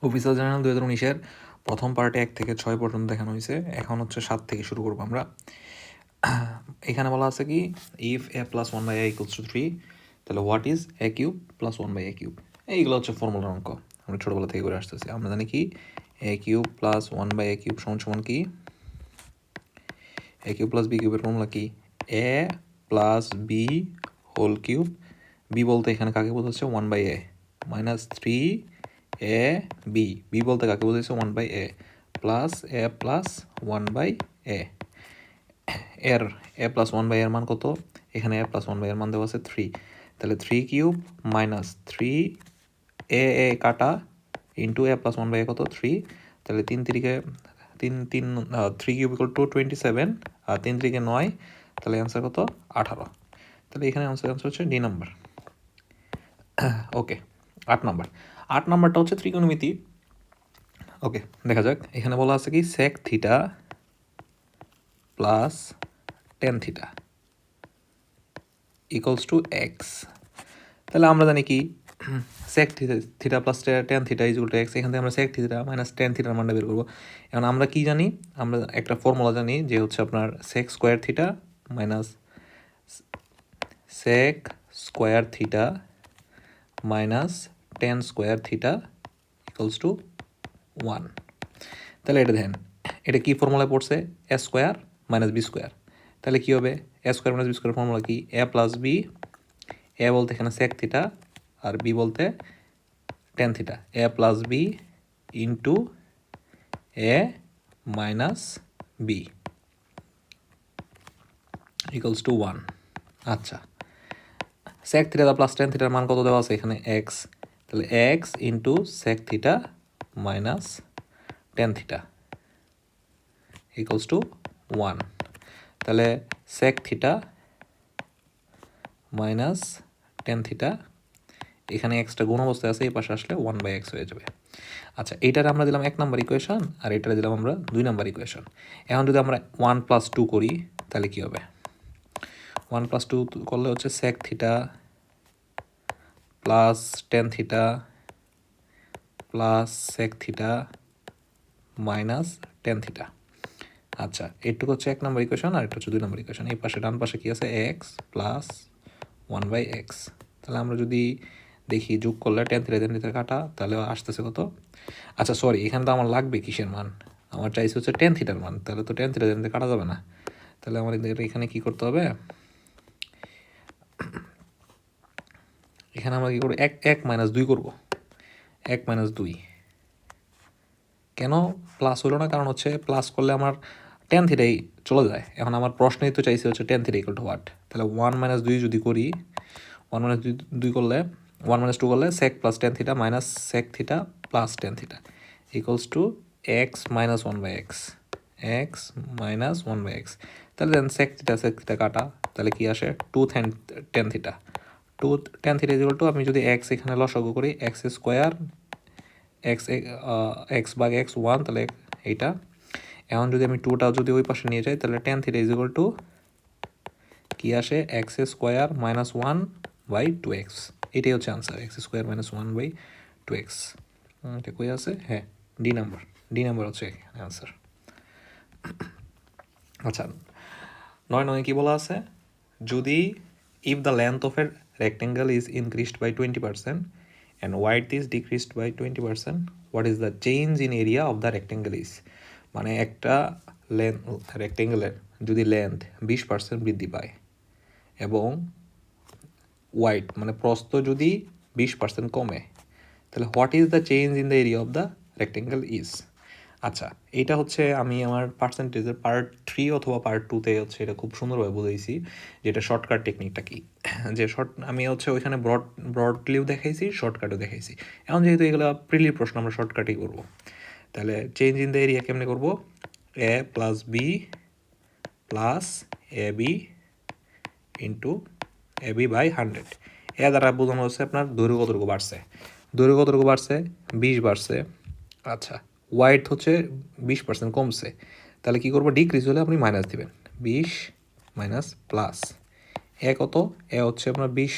Officer general 2019-এর প্রথম পার্টে 1 থেকে 6 পর্যন্ত দেখানো হয়েছে। এখন হচ্ছে 7 থেকে শুরু করবো আমরা। এখানে বলা আছে কি, if a plus 1/a equals to 3, তাহলে what is a cube plus 1/a cube? এইগুলো হচ্ছে ফর্মুলার অঙ্ক, আমরা ছোটোবেলা থেকে করে আসতেছি। আমরা জানি কি a cube plus 1/a cube সমান সমান কি, a কিউব প্লাস b কিউবের ফর্মুলা কি, a plus b whole cube. b বলতে এখানে কাকে বোঝাচ্ছে, 1/a মাইনাস 3ab। b বলতে কাকে বোঝাচ্ছে, 1/a plus a plus 1/a। এর a প্লাস 1/a এর মান কত, এখানে a প্লাস 1/a এর মান দেওয়া আছে 3, তাহলে 3 কিউব মাইনাস 3a কাটা ইন্টু a প্লাস 1/a কত 3, তাহলে 3 কিউব ইকুয়াল টু 27 আর 3 3 9, তাহলে অ্যান্সার কত 18। তাহলে এখানে অ্যান্সার হচ্ছে ডি নাম্বার। ওকে, 8 নাম্বারটা হচ্ছে ত্রিকোণমিতি। ওকে, দেখা যাক। এখানে বলা আছে কি sec theta plus tan theta equals to x. তাহলে আমরা জানি কি sec theta plus tan theta is equal to x. এখান থেকে আমরা সেক থিটা মাইনাস টেন থিটার মানটা বের করবো। এখন আমরা কি জানি, আমরা একটা ফর্মুলা জানি যে হচ্ছে আপনার sec square theta minus sec square theta minus tan square theta equals to 1। তাহলে এটা দেখেন, এটা কি ফর্মুলায় পড়ছে, a square minus b square. তাহলে কী হবে, a square minus b square formula কি, এ প্লাস বি। এ বলতে এখানে সেক থিটা আর বি বলতে tan theta, a plus b into a minus b equals to 1। আচ্ছা, সেক থিটা প্লাস টেন থিটার মান কত দেওয়া আছে এখানে, এক্স। তাহলে x into sec theta minus tan theta equals to 1। তাহলে sec theta minus tan theta, এখানে এক্সটা গুণ অবস্থায় আছে, এই পাশে আসলে 1/x হয়ে যাবে। আচ্ছা, এইটারে আমরা দিলাম 1 নাম্বার ইকুয়েশন আর এটারে দিলাম আমরা 2 নাম্বার ইকুয়েশন। এখন যদি আমরা 1 প্লাস 2 করি তাহলে কী হবে, 1 প্লাস 2 করলে হচ্ছে sec theta plus tan theta plus sec theta minus tan theta. আচ্ছা, এটুকু হচ্ছে 1 নাম্বার ইকুয়েশন আর এটা হচ্ছে 2 নাম্বার ইকুয়েশন। এই পাশে ডান পাশে কি আছে, এক্স প্লাস 1/x। তাহলে আমরা যদি দেখি যোগ করলে টেন থিটা কাটা, তাহলে আসতেছে কত, আচ্ছা সরি, এখানে তো আমার লাগবে কিসের মান, আমার চাইছে হচ্ছে টেন থিটার মান। তাহলে তো টেন থিটা কাটা যাবে না, তাহলে আমাদের এখানে কি করতে হবে, এখানে আমরা কি করবো, এক মাইনাস 2 করবো, 1 মাইনাস 2। কেন প্লাস হলো না, কারণ হচ্ছে প্লাস করলে আমার টেন থিটাই চলে যায়। এখন আমার প্রশ্নেই তো চাইছে হচ্ছে ten theta equal two what, তাহলে 1 মাইনাস 2 যদি করি, 1 মাইনাস 2 করলে 1 মাইনাস 2 করলে sec plus tan theta minus sec theta plus tan theta equals to x minus 1/x, x minus 1/x। তাহলে দেন সেক থিটা কাটা, তাহলে কি আসে, tan theta, tan theta equal to, আমি যদি এক্স এখানে লসাগু করি, x square x x by x 1, তাহলে এইটা। এখন যদি আমি 2টা যদি ওই পাশে নিয়ে যাই, তাহলে tan theta is equal to কী আসে, এক্স স্কোয়ার মাইনাস 1/2x। এটাই হচ্ছে answer, x square minus 1/2x। এটা কই আছে, হ্যাঁ ডি নাম্বার হচ্ছে অ্যান্সার। আচ্ছা, 9 কি বলা আছে, যদি if the length of a rectangle is increased by 20% and wide is decreased by 20%, what is the change in area of the rectangle is. মানে একটা রেক্টেঙ্গেলের যদি লেন্থ 20% বৃদ্ধি পায় এবং ওয়াইড মানে প্রস্থ যদি 20% কমে, তাহলে what is the change in the area of the rectangle is. আচ্ছা, এটা হচ্ছে আমি আমার পার্সেন্টেজের পার্ট 3 অথবা পার্ট 2-তে হচ্ছে এটা খুব সুন্দরভাবে বুঝাইছি যে এটা শর্টকাট টেকনিকটা কি, যে আমি হচ্ছে ওইখানে ব্রডলিও দেখাইছি, শর্টকাটও দেখাইছি। এখন যেহেতু এগুলো প্রিলির প্রশ্ন, আমরা শর্টকাটই করব। তাহলে চেঞ্জ ইন দ্য এরিয়া কেমনে করব, a plus b plus a b into a b by 100। A দ্বারা বোঝানো হচ্ছে আপনার দৈর্ঘ্য কতটুকু বাড়ছে, 20 বাড়ছে। আচ্ছা, ওয়াইড হচ্ছে 20% কমছে, তাহলে কী করবো, ডিক্রিজ হলে আপনি মাইনাস দিবেন, 20 মাইনাস প্লাস এ কত, এ হচ্ছে আপনার 20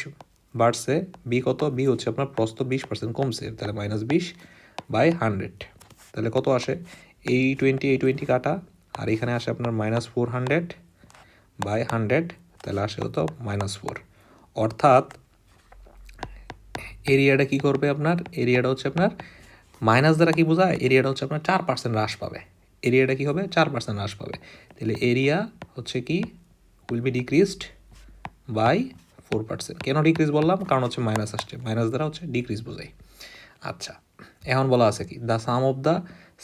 বাড়ছে, বি কত, বি হচ্ছে আপনার প্রস্থ 20% কমছে, তাহলে মাইনাস 20 বাই 100, তাহলে কত আসে, এই 20 কাটা, আর এখানে আসে আপনার -400 বাই 100, তাহলে আসে হতো -4। অর্থাৎ এরিয়াটা কি করবে, আপনার এরিয়াটা হচ্ছে আপনার মাইনাস দ্বারা কি বোঝায়, এরিয়াটা হচ্ছে আপনার 4% হ্রাস পাবে, এরিয়াটা কি হবে 4% হ্রাস পাবে, তাহলে এরিয়া হচ্ছে কি উইল বি ডিক্রিজড বাই 4%। কেন ডিক্রিজ বললাম, কারণ হচ্ছে মাইনাস আসছে, মাইনাস দ্বারা হচ্ছে ডিক্রিজ বোঝাই। আচ্ছা, এখন বলা আছে কি, the some of the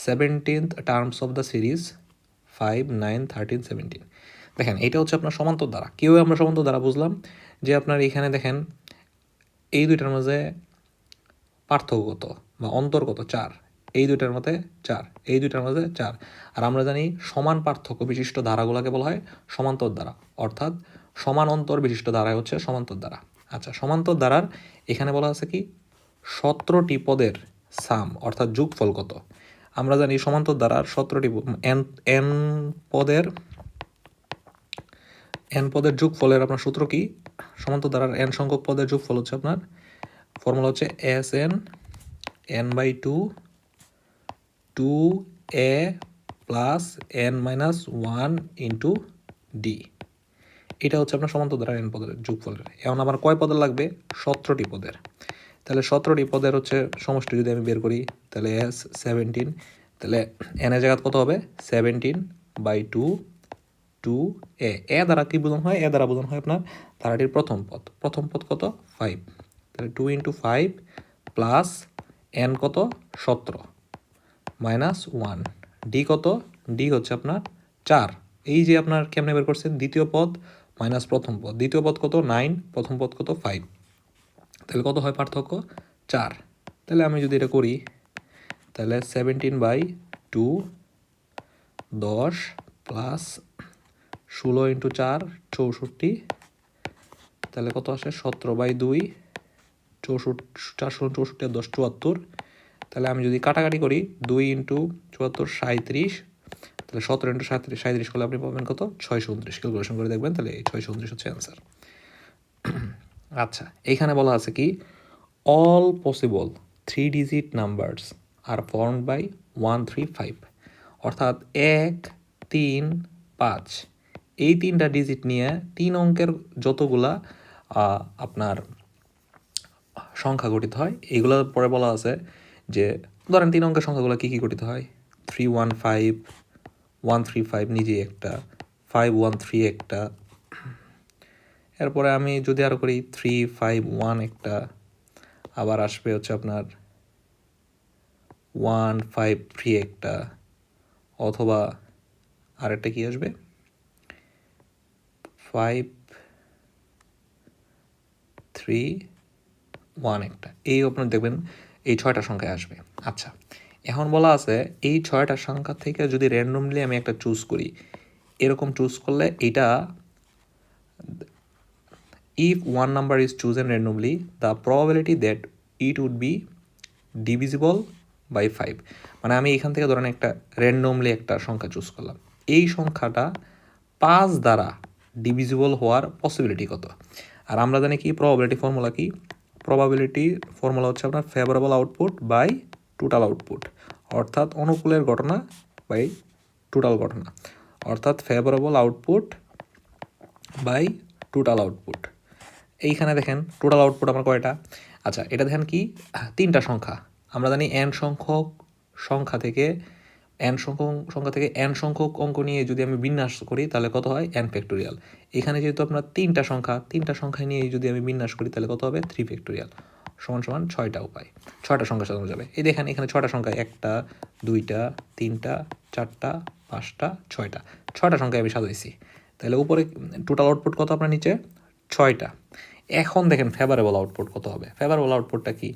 17th terms of the series 5, 9, 13, 17। দেখেন এটা হচ্ছে আপনার সমান্তর দ্বারা, কেউ আমরা সমান্তর দ্বারা বুঝলাম যে আপনার এখানে দেখেন এই দুইটার মাঝে পার্থক্য কত বা অন্তর কত, 4, এই দুইটার মধ্যে 4, এই দুইটার মধ্যে 4। আর আমরা জানি সমান পার্থক্য বিশিষ্ট ধারাগুলোকে বলা হয় সমান্তর ধারা, অর্থাৎ সমান অন্তর বিশিষ্ট ধারায় হচ্ছে সমান্তর ধারা। আচ্ছা, সমান্তর ধারার এখানে বলা আছে কি 17টি পদের সাম অর্থাৎ যোগফল কত। আমরা জানি সমান্তর ধারার 17টি এন পদের যোগফলের আপনার সূত্র কি, সমান্তর ধারার এন সংখ্যক পদের যোগফল হচ্ছে আপনার ফর্মুলা হচ্ছে n/2 2a plus n-1 into D. এটা হচ্ছে আপনার সমান্তর ধারার n পদের যোগফলের। এখন আমার কয় পদের লাগবে, 17টি পদের। তাহলে 17টি পদের হচ্ছে সমষ্টি যদি আমি বের করি, তাহলে s 17, তাহলে n এর জায়গা কত হবে 17/2 2a। দ্বারা কি বোঝানো হয়, দ্বারা বোঝানো হয় আপনার ধারাটির প্রথম পদ কত 5, তাহলে 2 × 5 প্লাস n কত 17 -1, ডি কত, ডি হচ্ছে আপনার 4। এই যে আপনার কেমনে বের করছেন, দ্বিতীয় পদ মাইনাস প্রথম পদ, দ্বিতীয় পদ কত 9, প্রথম পদ কত 5, তাহলে কত হয় পার্থক্য 4। তাহলে আমি যদি এটা করি, তাহলে 17/2 10 প্লাস 16 × 4 64, তাহলে কত আসে 17/2 64, 64 আর 10 74। তাহলে আমি যদি কাটাকাটি করি 2 × 74 37, তাহলে 17 × 37 করলে আপনি পাবেন কত 629। ক্যালকুলেশন করে দেখবেন, তাহলে এই 629 হচ্ছে অ্যান্সার। আচ্ছা, এইখানে বলা আছে কি all possible 3-digit numbers are formed by 1, 3, 5, অর্থাৎ 1, 3, 5 এই 3টা ডিজিট নিয়ে 3 অঙ্কের যতগুলা আপনার সংখ্যা গঠিত হয়, এইগুলোর পরে বলা আছে যে ধরেন 3 অঙ্কের সংখ্যাগুলো কী কী গঠিত হয়, 315, 135 নিজেই একটা, 513 একটা, এরপরে আমি যদি আরও করি 351 একটা, আবার আসবে হচ্ছে আপনার 153 একটা, অথবা আরেকটা কি আসবে 531 একটা, এই আপনার দেখবেন এই 6টা সংখ্যায় আসবে। আচ্ছা, এখন বলা আছে এই 6টা সংখ্যা থেকে যদি র্যান্ডমলি আমি একটা চুজ করি, এরকম চুজ করলে এটা if one number is chosen randomly the probability that it would be divisible by 5, মানে আমি এখান থেকে ধরেন একটা র্যান্ডমলি একটা সংখ্যা চুজ করলাম, এই সংখ্যাটা 5 দ্বারা ডিভিজিবল হওয়ার পসিবিলিটি কত। আর আমরা জানি কি প্রবাবিলিটি ফর্মুলা কি, প্রবাবিলিটি ফর্মুলা হচ্ছে আপনার favourable output by total output, অর্থাৎ অনুকূলের ঘটনা বাই টোটাল ঘটনা, অর্থাৎ favourable output by total output. এইখানে দেখেন টোটাল আউটপুট আমার কয়টা, আচ্ছা এটা দেখেন কি 3টা সংখ্যা, আমরা জানি n সংখ্যা থেকে n সংখ্যক অঙ্ক নিয়ে যদি আমি বিন্যাস করি তাহলে কত হয় n ফ্যাক্টোরিয়াল। এখানে যেহেতু আপনার 3টা সংখ্যা নিয়ে যদি আমি বিন্যাস করি তাহলে কত হবে 3 ফ্যাক্টোরিয়াল সমান 6টা উপায়, 6টা সংখ্যা সাজানো যাবে। এই দেখেন এখানে 6টা সংখ্যা, 1টা 2টা 3টা 4টা 5টা 6টা, 6টা সংখ্যায় আমি সাজাইছি। তাহলে উপরে টোটাল আউটপুট কত আপনার নিচে 6টা। এখন দেখেন ফেভারেবল আউটপুট কত হবে, ফেভারেবল আউটপুটটা কি,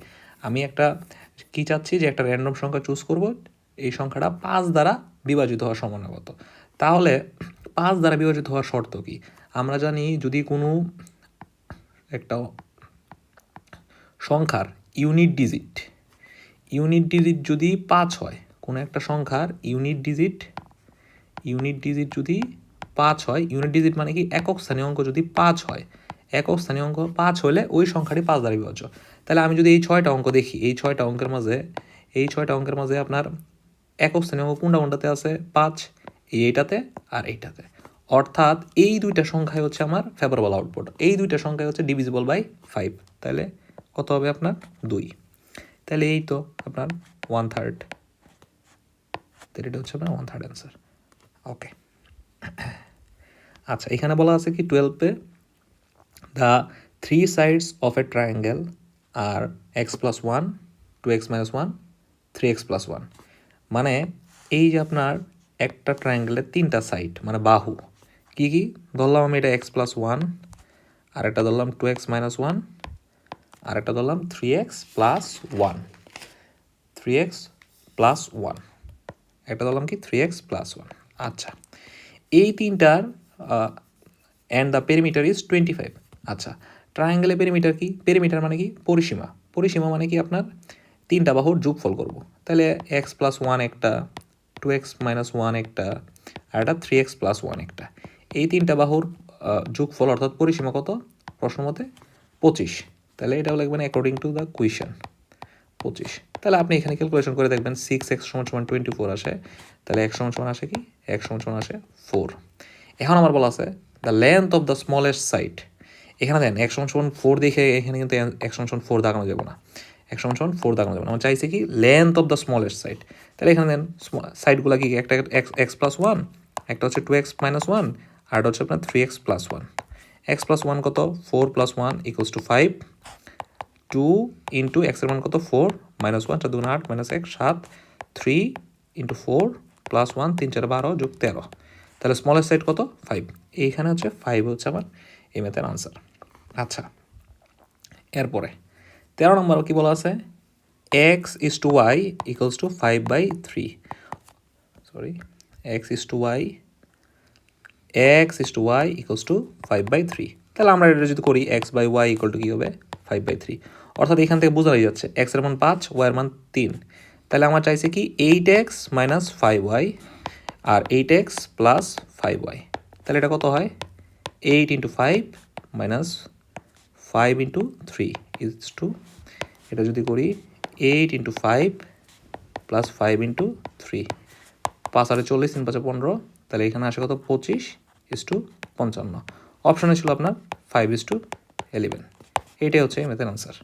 আমি একটা কি চাচ্ছি যে একটা র্যান্ডম সংখ্যা চুজ করব, এই সংখ্যাটা 5 দ্বারা বিভাজিত হওয়ার সম্ভাবনা কত। তাহলে 5 দ্বারা বিভাজিত হওয়ার শর্ত কি, আমরা জানি যদি কোনো একটা সংখ্যার ইউনিট ডিজিট যদি 5 হয়, কোনো একটা সংখ্যার ইউনিট ডিজিট যদি 5 হয়, ইউনিট ডিজিট মানে কি একক স্থানীয় অঙ্ক যদি 5 হয়, একক স্থানীয় অঙ্ক 5 হলে ওই সংখ্যাটি 5 দ্বারা বিভাজ্য। তাহলে আমি যদি এই 6টা অঙ্ক দেখি, এই 6টা অঙ্কের মাঝে এই 6টা অঙ্কের মাঝে আপনার একক শ্রেণী অঙ্ক কোনটাতে আছে 5, এইটাতে আর এইটাতে। অর্থাৎ এই দুইটা সংখ্যাই হচ্ছে আমার ফেভারেবল আউটপুট, এই দুইটা সংখ্যাই হচ্ছে ডিভিজিবল বাই 5। তাহলে কত হবে আপনার 2। তাহলে এই তো আপনার 1/3, তাহলে এটা হচ্ছে আপনার 1/3 অ্যান্সার। ওকে, আচ্ছা এখানে বলা আছে কি 12-এ the 3 sides of a triangle আর x+1, 2x - 1, 3x + 1। মানে এই যে আপনার একটা ট্রায়াঙ্গেলের 3টা সাইড মানে বাহু কি কি ধরলাম আমি, এটা x+1, আর একটা ধরলাম 2x - 1, আর একটা ধরলাম 3x + 1, 3x + 1, একটা ধরলাম কি 3x + 1। আচ্ছা এই তিনটার অ্যান্ড দ্য পেরিমিটার ইজ 25। আচ্ছা ট্রায়াঙ্গেলের পেরিমিটার কি, পেরিমিটার মানে কি পরিসীমা, পরিসীমা মানে কি আপনার 3টা বাহুর যোগফল করব। তাহলে x+1 একটা, 2x - 1 একটা, আর একটা 3x + 1 একটা। এই 3টা বাহুর যোগফল অর্থাৎ পরিসীমা কত প্রশ্ন মতে 25। তাহলে এটাও লিখবেন অ্যাকর্ডিং টু দ্য কুয়েশন 25। তাহলে আপনি এখানে ক্যালকুলেশন করে দেখবেন 6x = 24 আসে। তাহলে x = আসে কি, x = আসে 4। এখন আমার বলা আছে the length of the smallest side. এখানে দেন x = 4 দেখে এখানে কিন্তু x = 4 দাগানো যাবে না, x = 4 দাগানো যাবে না। আমার চাইছে কি length of the smallest side. তাহলে এখানে দেন সাইডগুলো কি, একটা x+1, একটা হচ্ছে 2x - 1, আর একটা হচ্ছে আপনার 3x + 1। x+1 কত 4 + 1 = 5, 2 ইন্টু এক্সের মান কত 4 - 1 4 2 8 - 1 7, 3 ইন্টু 4 + 1 3 4 12 যোগ 13। তাহলে স্মলেস্ট সাইড কত 5। এইখানে হচ্ছে 5 হচ্ছে আমার এই ম্যাথের আনসার। আচ্ছা এরপরে 13 নম্বর কি বলা আছে, x/y = 5/3। Sorry, x/y = 5/3। তাহলে আমরা এটা যদি করি x/y = কি হবে 5/3। অর্থাৎ এখান থেকে বোঝাই যাচ্ছে x এর মান 5, y এর মান 3। তাহলে আমার চাইছে কি 8x - 5y আর 8x + 5y। তাহলে এটা কত হয় 8 × 5 - 5 × 3 = এটা যদি করি 8 × 5 + 5 × 3, 5 আর 40, 3 5 15। তাহলে এখানে আসে কত 25:55। অপশনে ছিল আপনার 5:11। এইটাই হচ্ছে ম্যাথের আনসার।